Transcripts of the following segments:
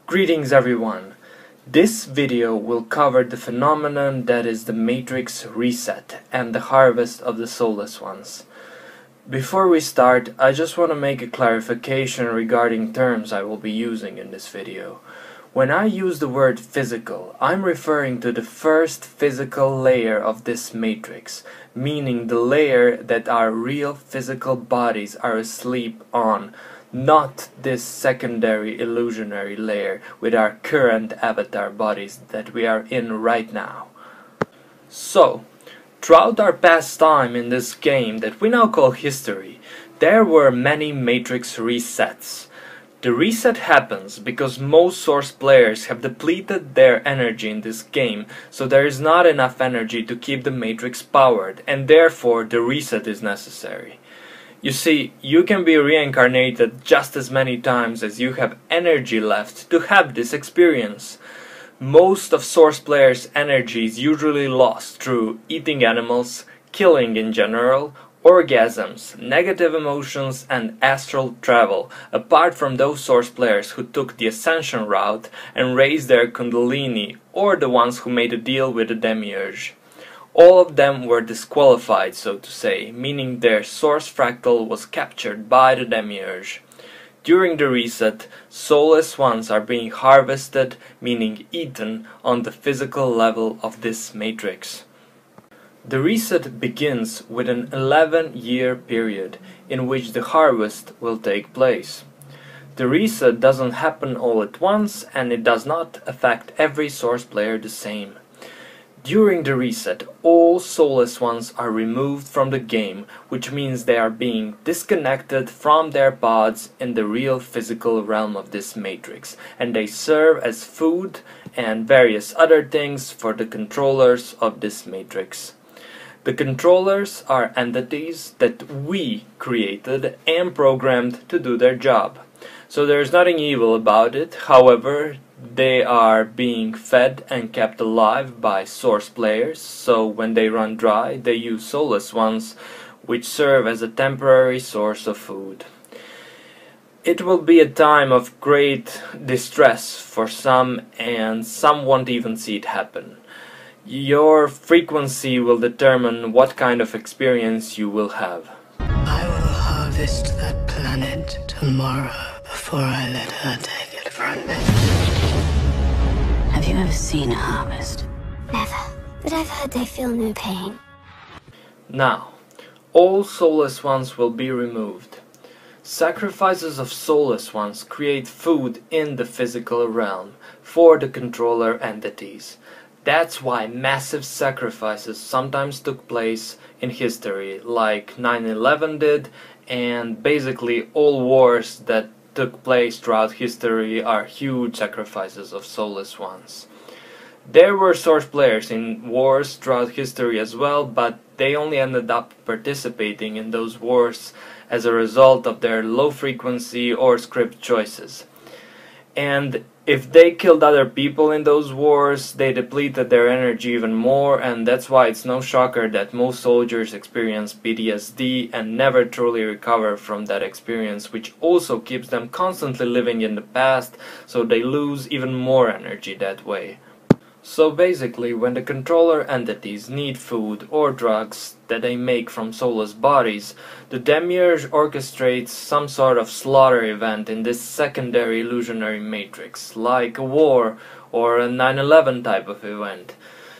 Greetings everyone! This video will cover the phenomenon that is the matrix reset and the harvest of the soulless ones. Before we start, I just want to make a clarification regarding terms I will be using in this video. When I use the word physical, I'm referring to the first physical layer of this matrix, meaning the layer that our real physical bodies are asleep on, not this secondary illusionary layer with our current avatar bodies that we are in right now. So, throughout our past time in this game that we now call history, there were many matrix resets. The reset happens because most source players have depleted their energy in this game, so there is not enough energy to keep the matrix powered, and therefore the reset is necessary. You see, you can be reincarnated just as many times as you have energy left to have this experience. Most of source players' energy is usually lost through eating animals, killing in general, orgasms, negative emotions and astral travel, apart from those source players who took the ascension route and raised their kundalini, or the ones who made a deal with the demiurge. All of them were disqualified, so to say, meaning their source fractal was captured by the demiurge. During the reset, soulless ones are being harvested, meaning eaten, on the physical level of this matrix. The reset begins with an 11-year period in which the harvest will take place. The reset doesn't happen all at once, and it does not affect every source player the same. During the reset, all soulless ones are removed from the game, which means they are being disconnected from their pods in the real physical realm of this matrix, and they serve as food and various other things for the controllers of this matrix. The controllers are entities that we created and programmed to do their job. So there is nothing evil about it. However, they are being fed and kept alive by source players, so when they run dry, they use soulless ones, which serve as a temporary source of food. It will be a time of great distress for some, and some won't even see it happen. Your frequency will determine what kind of experience you will have. I will harvest that planet tomorrow before I let her take it from me. Have you ever seen a harvest? Never, but I've heard they feel no pain. Now, all soulless ones will be removed. Sacrifices of soulless ones create food in the physical realm for the controller entities. That's why massive sacrifices sometimes took place in history, like 9/11 did, and basically all wars that took place throughout history are huge sacrifices of soulless ones. There were source players in wars throughout history as well, but they only ended up participating in those wars as a result of their low frequency or script choices. And if they killed other people in those wars, they depleted their energy even more, and that's why it's no shocker that most soldiers experience PTSD and never truly recover from that experience, which also keeps them constantly living in the past, so they lose even more energy that way. So basically, when the controller entities need food or drugs that they make from soulless bodies, the demiurge orchestrates some sort of slaughter event in this secondary illusionary matrix, like a war or a 9/11 type of event.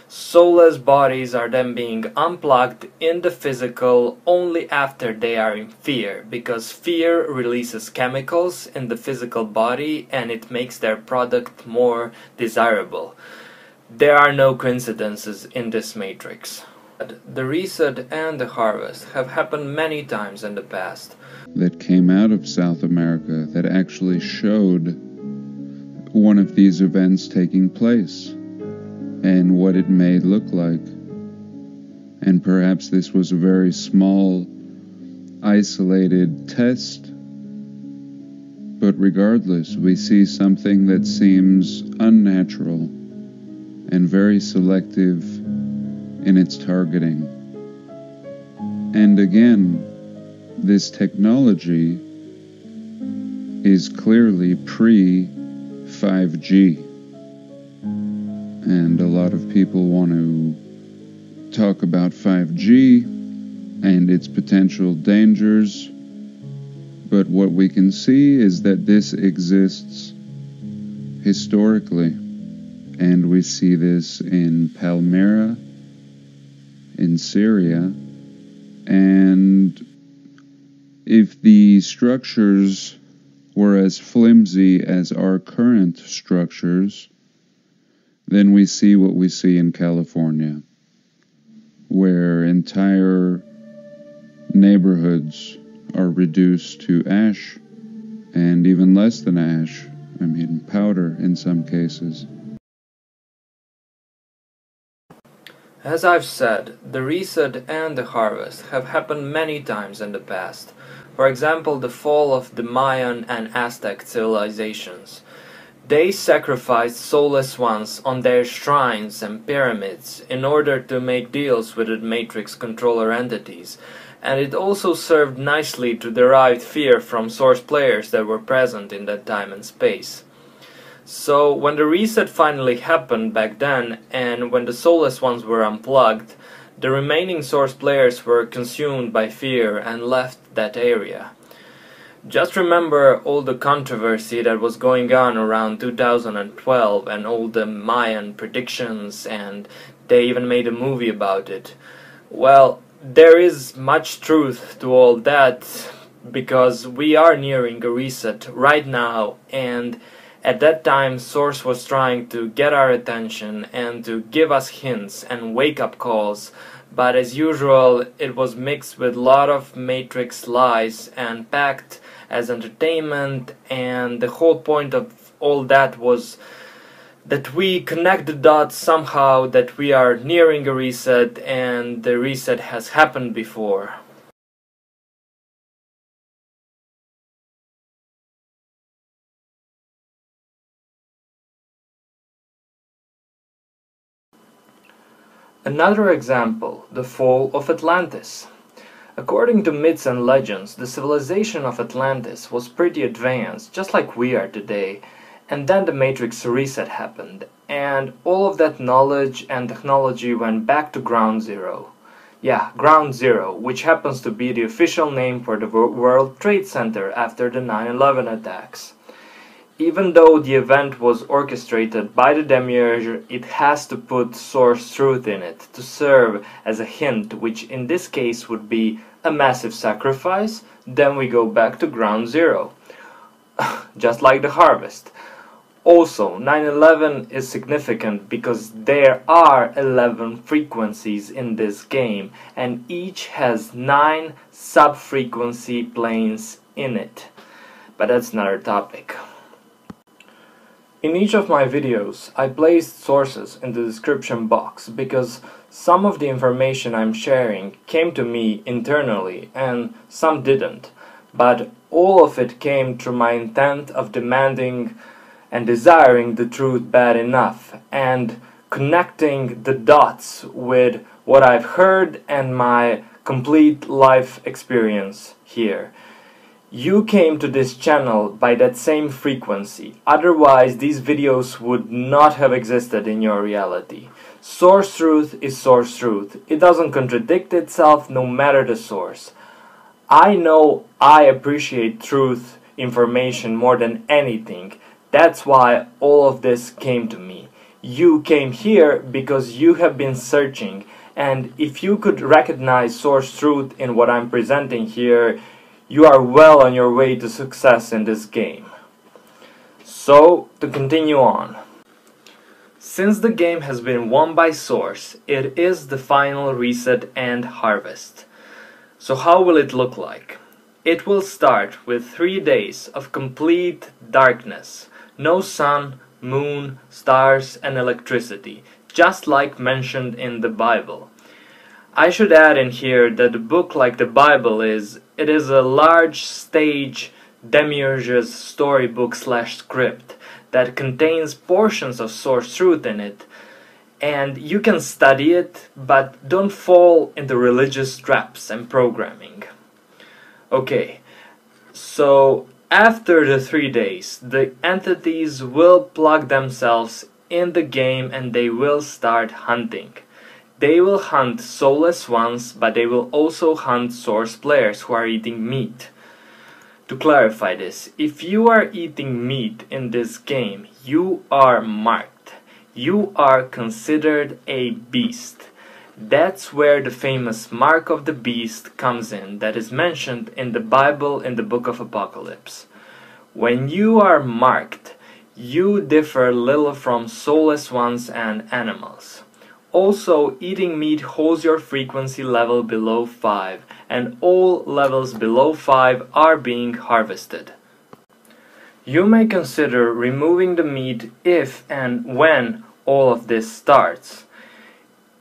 Soulless bodies are then being unplugged in the physical only after they are in fear, because fear releases chemicals in the physical body and it makes their product more desirable. There are no coincidences in this matrix. The reset and the harvest have happened many times in the past. That came out of South America that actually showed one of these events taking place and what it may look like. And perhaps this was a very small, isolated test. But regardless, we see something that seems unnatural and very selective in its targeting. And again, this technology is clearly 5G. And a lot of people want to talk about 5G and its potential dangers. But what we can see is that this exists historically. And we see this in Palmyra, in Syria. And if the structures were as flimsy as our current structures, then we see what we see in California, where entire neighborhoods are reduced to ash, and even less than ash, I mean powder in some cases. As I've said, the reset and the harvest have happened many times in the past. For example, the fall of the Mayan and Aztec civilizations. They sacrificed soulless ones on their shrines and pyramids in order to make deals with the Matrix controller entities, and it also served nicely to derive fear from source players that were present in that time and space. So when the reset finally happened back then, and when the soulless ones were unplugged, the remaining source players were consumed by fear and left that area. Just remember all the controversy that was going on around 2012 and all the Mayan predictions, and they even made a movie about it. Well, there is much truth to all that, because we are nearing a reset right now, and at that time Source was trying to get our attention and to give us hints and wake-up calls, but as usual it was mixed with a lot of Matrix lies and packed as entertainment, and the whole point of all that was that we connect the dots somehow, that we are nearing a reset and the reset has happened before. Another example, the fall of Atlantis. According to myths and legends, the civilization of Atlantis was pretty advanced, just like we are today, and then the Matrix reset happened, and all of that knowledge and technology went back to Ground Zero. Yeah, Ground Zero, which happens to be the official name for the World Trade Center after the 9/11 attacks. Even though the event was orchestrated by the Demiurge, it has to put source truth in it to serve as a hint, which in this case would be a massive sacrifice. Then we go back to Ground Zero. Just like the harvest. Also, 9/11 is significant because there are 11 frequencies in this game, and each has 9 sub-frequency planes in it. But that's another topic. In each of my videos, I placed sources in the description box because some of the information I'm sharing came to me internally and some didn't, but all of it came through my intent of demanding and desiring the truth bad enough and connecting the dots with what I've heard and my complete life experience here. You came to this channel by that same frequency, otherwise these videos would not have existed in your reality. Source truth is source truth. It doesn't contradict itself no matter the source. I know I appreciate truth information more than anything. That's why all of this came to me. You came here because you have been searching, and if you could recognize source truth in what I'm presenting here, you are well on your way to success in this game. So, to continue on. Since the game has been won by Source, it is the final reset and harvest. So how will it look like? It will start with 3 days of complete darkness. No sun, moon, stars and electricity, just like mentioned in the Bible. I should add in here that a book like the Bible is a large stage Demiurge's storybook / script that contains portions of source truth in it, and you can study it, but don't fall into religious traps and programming. Okay, so After the 3 days, the entities will plug themselves in the game and they will start hunting. They will hunt soulless ones, but they will also hunt source players who are eating meat. To clarify this, if you are eating meat in this game, you are marked. You are considered a beast. That's where the famous mark of the beast comes in, that is mentioned in the Bible in the book of Apocalypse. When you are marked, you differ little from soulless ones and animals. Also, eating meat holds your frequency level below 5, and all levels below 5 are being harvested. You may consider removing the meat if and when all of this starts.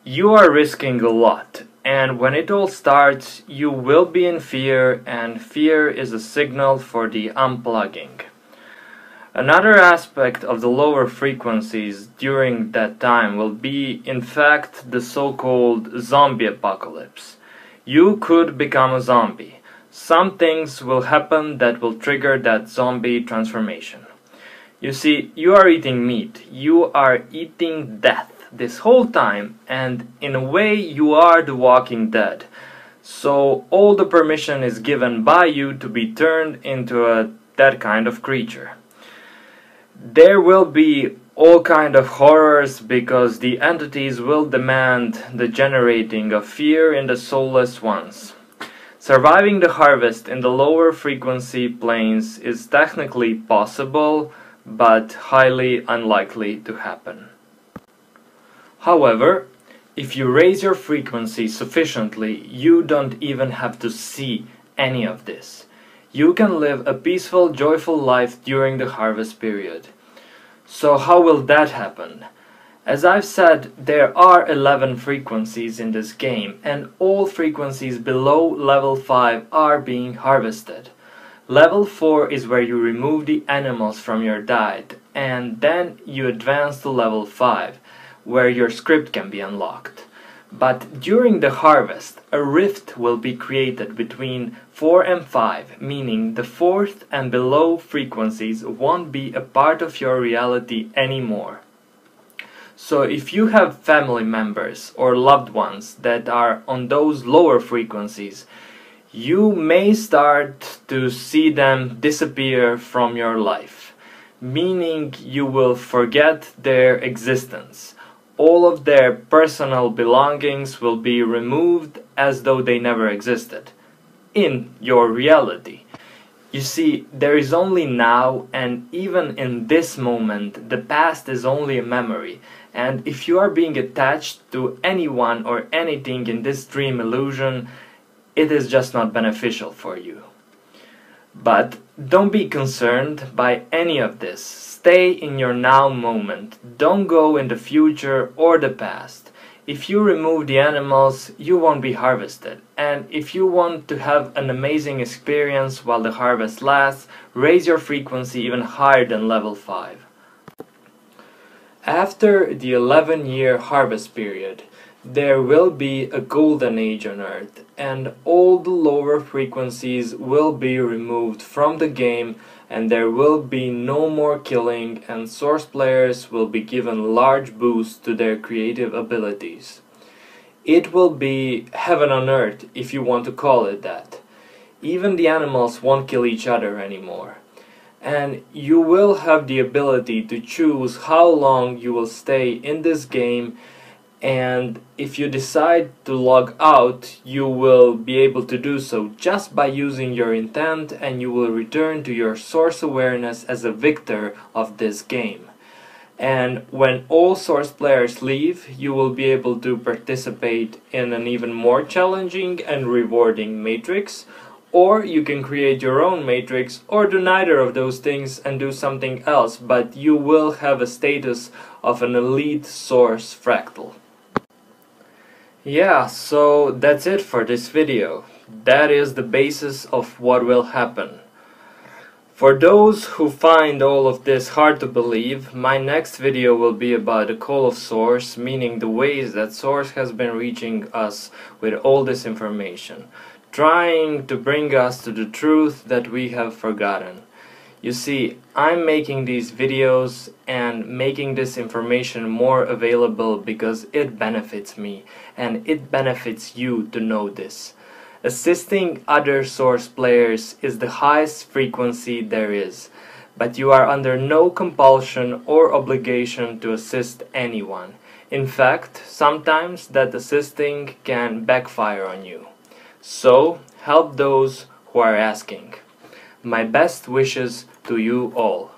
You are risking a lot, and when it all starts, you will be in fear, and fear is a signal for the unplugging. Another aspect of the lower frequencies during that time will be, in fact, the so-called zombie apocalypse. You could become a zombie. Some things will happen that will trigger that zombie transformation. You see, you are eating meat. You are eating death this whole time, and in a way you are the walking dead. So all the permission is given by you to be turned into that kind of creature. There will be all kind of horrors because the entities will demand the generating of fear in the soulless ones. Surviving the harvest in the lower frequency planes is technically possible, but highly unlikely to happen. However, if you raise your frequency sufficiently, you don't even have to see any of this. You can live a peaceful, joyful life during the harvest period. So how will that happen? As I've said, there are 11 frequencies in this game, and all frequencies below level 5 are being harvested. Level 4 is where you remove the animals from your diet, and then you advance to level 5, where your script can be unlocked. But during the harvest, a rift will be created between 4 and 5, meaning the 4th and below frequencies won't be a part of your reality anymore. So if you have family members or loved ones that are on those lower frequencies, you may start to see them disappear from your life, meaning you will forget their existence. All of their personal belongings will be removed as though they never existed in your reality. You see, there is only now, and even in this moment, the past is only a memory, and if you are being attached to anyone or anything in this dream illusion, it is just not beneficial for you. But don't be concerned by any of this. Stay in your now moment. Don't go in the future or the past. If you remove the animals, you won't be harvested. And if you want to have an amazing experience while the harvest lasts, raise your frequency even higher than level 5. After the 11-year harvest period, there will be a golden age on Earth, and all the lower frequencies will be removed from the game, and there will be no more killing, and source players will be given large boosts to their creative abilities. It will be heaven on earth, if you want to call it that. Even the animals won't kill each other anymore. And you will have the ability to choose how long you will stay in this game, and if you decide to log out, you will be able to do so just by using your intent, and you will return to your source awareness as a victor of this game. And when all source players leave, you will be able to participate in an even more challenging and rewarding matrix, or you can create your own matrix, or do neither of those things and do something else, but you will have a status of an elite source fractal. Yeah, so that's it for this video. That is the basis of what will happen. For those who find all of this hard to believe, my next video will be about the call of Source, meaning the ways that Source has been reaching us with all this information, trying to bring us to the truth that we have forgotten. You see, I'm making these videos and making this information more available because it benefits me and it benefits you to know this. Assisting other source players is the highest frequency there is, but you are under no compulsion or obligation to assist anyone. In fact, sometimes that assisting can backfire on you. So, help those who are asking. My best wishes to you all.